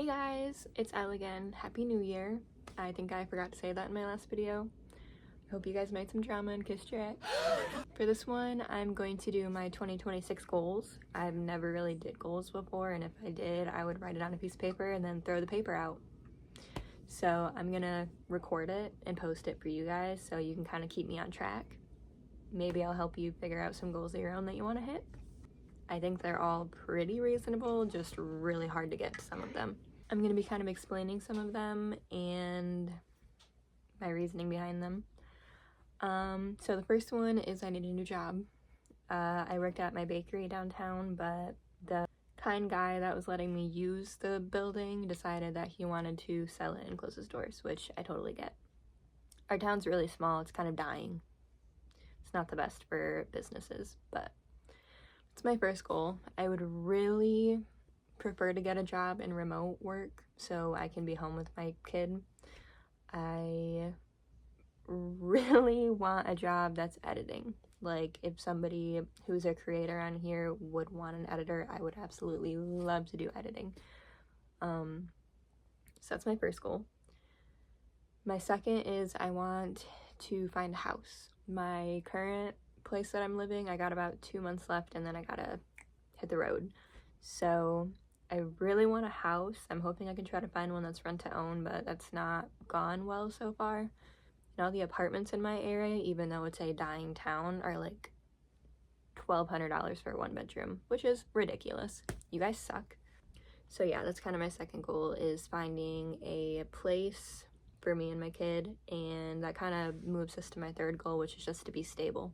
Hey guys, it's Elle again. Happy New Year. I think I forgot to say that in my last video. I hope you guys made some drama and kissed your ex. For this one, I'm going to do my 2026 goals. I've never really did goals before, and if I did, I would write it on a piece of paper and then throw the paper out. So I'm gonna record it and post it for you guys so you can kind of keep me on track. Maybe I'll help you figure out some goals of your own that you want to hit. I think they're all pretty reasonable, just really hard to get to some of them. I'm going to be kind of explaining some of them and my reasoning behind them. So the first one is I need a new job. I worked at my bakery downtown, but the kind guy that was letting me use the building decided that he wanted to sell it and close his doors, which I totally get. Our town's really small, it's kind of dying. It's not the best for businesses, but it's my first goal. I would really prefer to get a job in remote work so I can be home with my kid. I really want a job that's editing. Like, if somebody who's a creator on here would want an editor, I would absolutely love to do editing. So that's my first goal. My second is I want to find a house. My current place that I'm living, I got about 2 months left and then I gotta hit the road. So I really want a house. I'm hoping I can try to find one that's rent to own, but that's not gone well so far. And all the apartments in my area, even though it's a dying town, are like $1,200 for a 1-bedroom, which is ridiculous. You guys suck. So yeah, that's kind of my second goal, is finding a place for me and my kid, and that kind of moves us to my third goal, which is just to be stable.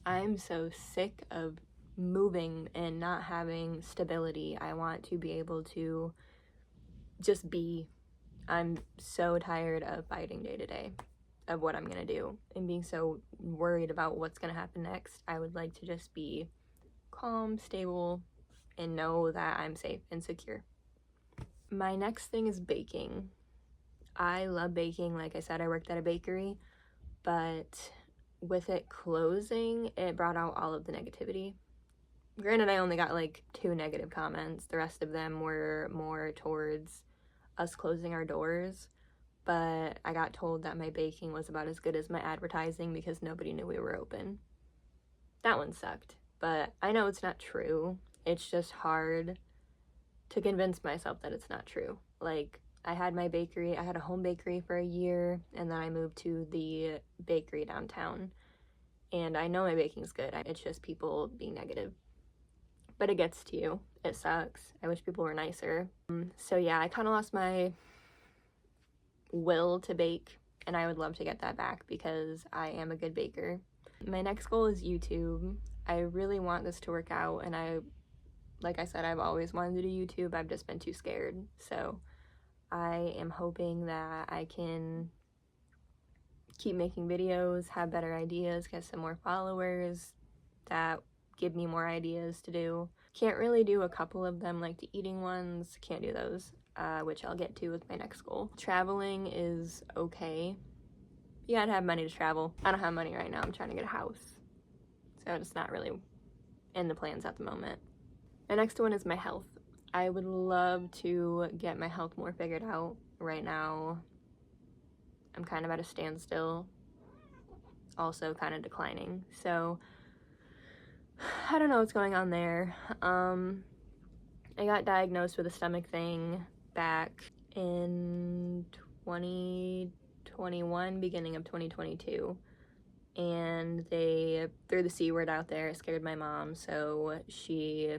I'm so sick of moving and not having stability. I want to be able to just be. I'm so tired of fighting day to day of what I'm gonna do and being so worried about what's gonna happen next. I would like to just be calm, stable, and know that I'm safe and secure. My next thing is baking. I love baking. Like I said, I worked at a bakery, but with it closing, it brought out all of the negativity. Granted, I only got like 2 negative comments. The rest of them were more towards us closing our doors, but I got told that my baking was about as good as my advertising because nobody knew we were open. That one sucked, but I know it's not true. It's just hard to convince myself that it's not true. Like, I had my bakery, I had a home bakery for a year, and then I moved to the bakery downtown. And I know my baking's good, it's just people being negative. But it gets to you. It sucks. I wish people were nicer. So yeah, I kind of lost my will to bake, and I would love to get that back because I am a good baker. My next goal is YouTube. I really want this to work out, and like I said, I've always wanted to do YouTube. I've just been too scared. So I am hoping that I can keep making videos, have better ideas, get some more followers that give me more ideas to do. Can't really do a couple of them, like the eating ones, can't do those, which I'll get to with my next goal. Traveling is okay. You gotta have money to travel. I don't have money right now, I'm trying to get a house. So it's not really in the plans at the moment. My next one is my health. I would love to get my health more figured out. Right now, I'm kind of at a standstill, also kind of declining. So I don't know what's going on there. I got diagnosed with a stomach thing back in 2021, beginning of 2022. And they threw the C word out there. It scared my mom, so she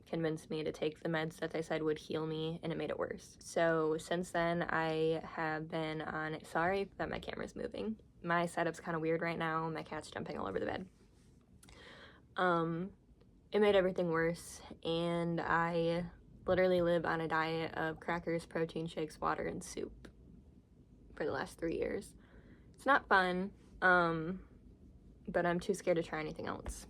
convinced me to take the meds that they said would heal me, and it made it worse. So since then, I have been on, sorry that my camera's moving. My setup's kind of weird right now. My cat's jumping all over the bed. It made everything worse, and I literally live on a diet of crackers, protein shakes, water, and soup for the last 3 years. It's not fun, but I'm too scared to try anything else.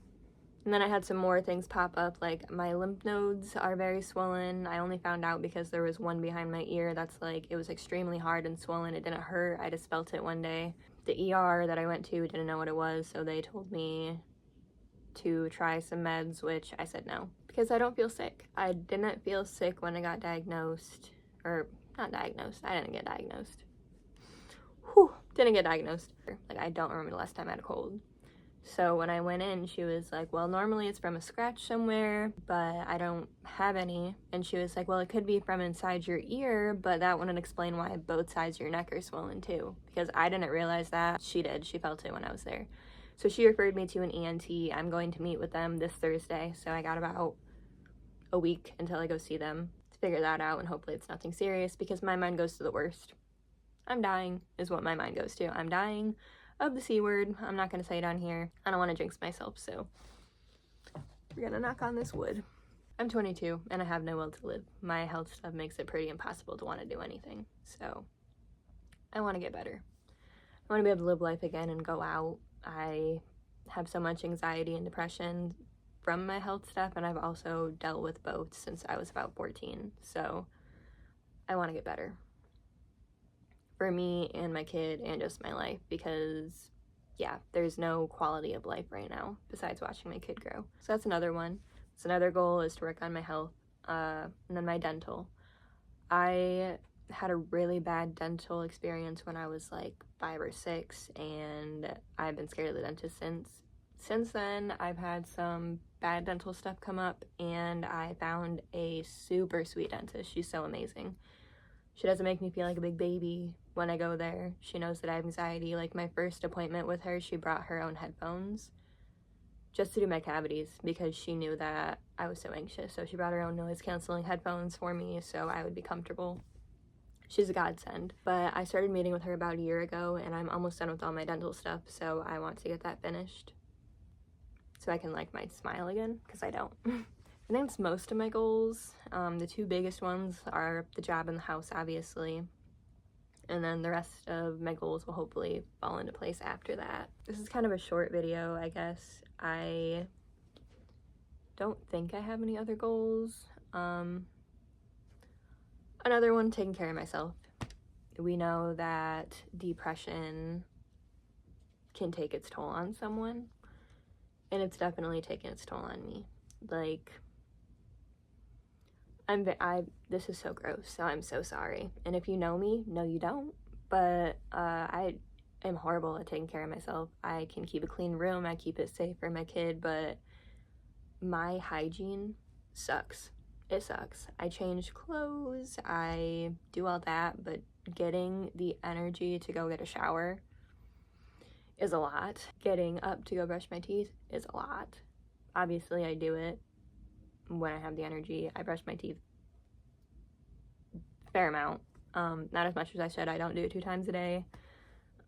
And then I had some more things pop up, like my lymph nodes are very swollen. I only found out because there was one behind my ear that's like, it was extremely hard and swollen. It didn't hurt, I just felt it one day. The ER that I went to didn't know what it was, so they told me to try some meds, which I said no, because I don't feel sick. I didn't feel sick when I got diagnosed. or not diagnosed. I didn't get diagnosed. Didn't get diagnosed. Like, I don't remember the last time I had a cold. So when I went in, she was like, well, normally it's from a scratch somewhere, but I don't have any. And she was like, well, it could be from inside your ear, but that wouldn't explain why both sides of your neck are swollen too. Because I didn't realize that. She did. She felt it when I was there. So she referred me to an ENT. I'm going to meet with them this Thursday. So I got about a week until I go see them to figure that out. And hopefully it's nothing serious, because my mind goes to the worst. I'm dying is what my mind goes to. I'm dying of the C word. I'm not going to say it on here. I don't want to jinx myself, so we're going to knock on this wood. I'm 22 and I have no will to live. My health stuff makes it pretty impossible to want to do anything, so I want to get better. I want to be able to live life again and go out. I have so much anxiety and depression from my health stuff, and I've also dealt with both since I was about 14, so I want to get better. For me and my kid and just my life, because yeah, there's no quality of life right now besides watching my kid grow. So that's another one. So another goal is to work on my health, and then my dental. I had a really bad dental experience when I was like 5 or 6, and I've been scared of the dentist since. Since then, I've had some bad dental stuff come up, and I found a super sweet dentist. She's so amazing. She doesn't make me feel like a big baby when I go there. She knows that I have anxiety. Like, my first appointment with her, she brought her own headphones just to do my cavities because she knew that I was so anxious. So she brought her own noise-canceling headphones for me so I would be comfortable. She's a godsend. But I started meeting with her about a year ago, and I'm almost done with all my dental stuff, so I want to get that finished so I can like my smile again, because I don't. I think that's most of my goals. The two biggest ones are the job and the house, obviously. And then the rest of my goals will hopefully fall into place after that. This is kind of a short video, I guess. I don't think I have any other goals. Another one, taking care of myself. We know that depression can take its toll on someone, and it's definitely taken its toll on me. Like, this is so gross, so I'm so sorry. And if you know me, no you don't, but I am horrible at taking care of myself. I can keep a clean room, I keep it safe for my kid, but my hygiene sucks. It sucks. I change clothes, I do all that, but getting the energy to go get a shower is a lot. Getting up to go brush my teeth is a lot. Obviously, I do it when I have the energy. I brush my teeth a fair amount. Not as much as I should. I don't do it 2 times a day.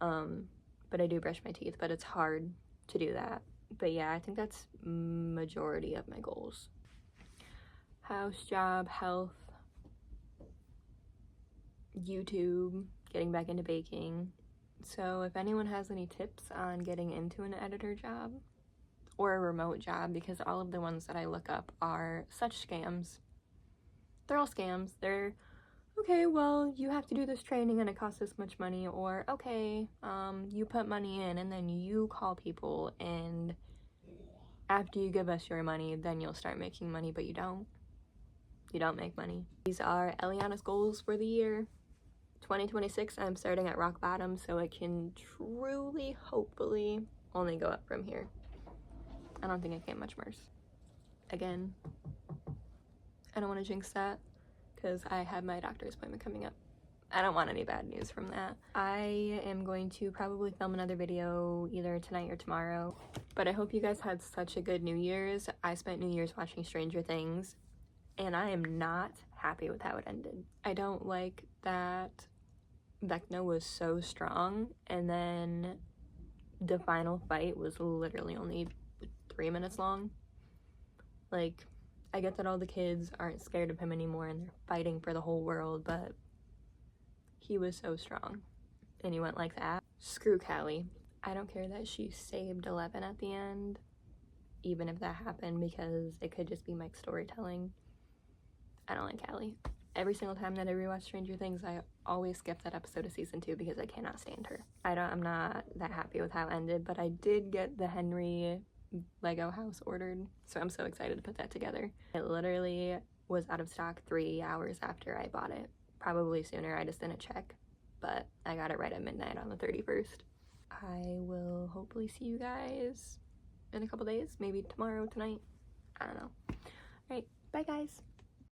But I do brush my teeth, but it's hard to do that. But yeah, I think that's majority of my goals. House, job, health, YouTube, getting back into baking. So if anyone has any tips on getting into an editor job or a remote job, because all of the ones that I look up are such scams. They're all scams. They're, okay, well, you have to do this training and it costs this much money, or okay, you put money in and then you call people, and after you give us your money, then you'll start making money, but you don't. You don't make money. These are Eliana's goals for the year. 2026, I'm starting at rock bottom, so it can truly, hopefully, only go up from here. I don't think it can get much worse. Again, I don't want to jinx that because I have my doctor's appointment coming up. I don't want any bad news from that. I am going to probably film another video either tonight or tomorrow, but I hope you guys had such a good New Year's. I spent New Year's watching Stranger Things, and I am not happy with how it ended. I don't like that Vecna was so strong, and then the final fight was literally only 3 minutes long. Like, I get that all the kids aren't scared of him anymore and they're fighting for the whole world, but he was so strong and he went like that. Screw Callie. I don't care that she saved Eleven at the end, even if that happened, because it could just be Mike's storytelling. I don't like Callie. Every single time that I rewatch Stranger Things, I always skip that episode of season 2 because I cannot stand her. I'm not that happy with how it ended, but I did get the Henry Lego house ordered, so I'm so excited to put that together. It literally was out of stock 3 hours after I bought it, probably sooner, I just didn't check, but I got it right at midnight on the 31st. I will hopefully see you guys in a couple days, maybe tomorrow, tonight, I don't know. All right, bye guys.